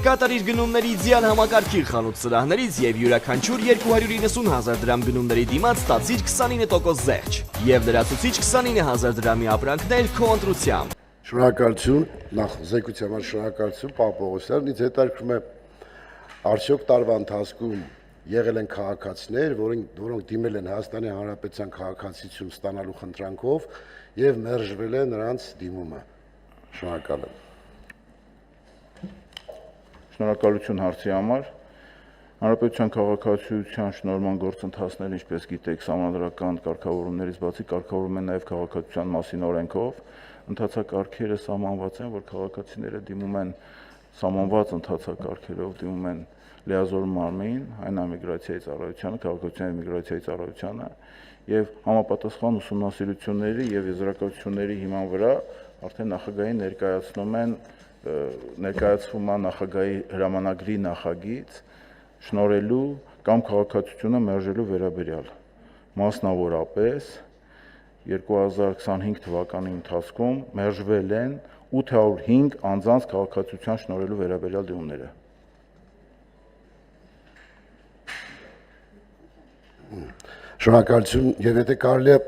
կկատարիր գնումների իդեալ համակարգի խանութ սրահներից եւ յուրաքանչյուր 290,000 դրամ գնումների դիմաց ստացիր 29% զեղչ եւ լրացուցիչ 29,000 դրամի ապրանքներ քո ընտրությամբ։ Շնորհակալություն, նախ զեկույցի համար շնորհակալություն, պարոն Պողոսյան, ինձ հետաքրքրում է արդյոք տարվա ընթացքում եղել են քաղաքացիներ, որոնք դիմել են Հայաստանի Հանրապետության քաղաքացիություն ստանալու խնդրանքով եւ մերժվել է նրանց դիմումը։ Շնորհակալ եմ։ Շնորհակալություն հարցի համար։ Հանրապետության քաղաքացիության շնորհման գործընթացները, ինչպես գիտեք, սահմանադրական կարգավորումներից բացի կարգավորվում են նաև քաղաքացիության մասին օրենքով։ Ընթացակարգերը սահմանված են, որ քաղաքացիները դիմում են սահմանված ընթացակարգերով, դիմում են լիազոր մարմին, հայնամիգրացիայի ծառայությանը, քաղաքացիության եւ միգրացիայի ծառայությանը եւ համապատասխան ուսումնասիրությունների եւ եզրակացությունների հիման վրա արդեն նախագահին ներկայացվում է նախագահի հրամանագրի նախագիծ շնորհելու կամ քաղաքացիությունը մերժելու վերաբերյալ։ Մասնավորապես 2025 թվականի ընթացքում մերժվել են 805 անձանց քաղաքացիության շնորհելու վերաբերյալ դիմումները։ Շնորհակալություն, եւ եթե կարելի է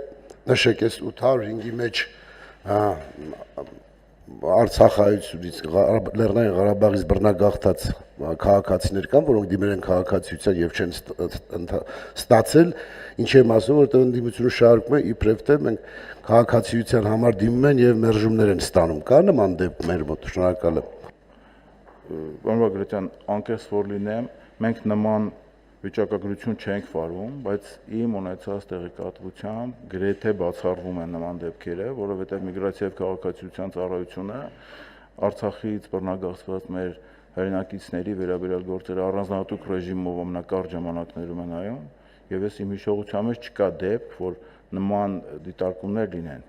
նշեք, այս 805-ի մեջ Արցախայից, Լեռնային Ղարաբաղից բռնագաղթած քաղաքացիներ կան, որոնք դիմել են քաղաքացիության եւ չեն ստացել, ինչ եմ ասում, որտեղ ընդդիմությունը շարունակում է իբրև թե մենք քաղաքացիության համար դիմում են եւ մերժումներ են ստանում։ Կա նման դեպք մեր մոտ։ Շնորհակալ եմ։ Պարոն Բագրատյան, անկեղծ որ լինեմ, մենք նման վիճակագրություն չենք վարում, բայց իմ ունեցած տեղեկատվությամբ գրեթե բացառվում են նման դեպքերը, որովհետև միգրացիա եւ քաղաքացիության ծառայությունը Արցախից բռնագաղթված մեր հայրենակիցների վերաբերյալ գործերը առանձնահատուկ ռեժիմով ամենակարճ ժամանակներում են նայում, եւ ես իմ հիշողության մեջ չկա դեպք, որ նման դիտարկումներ լինեն։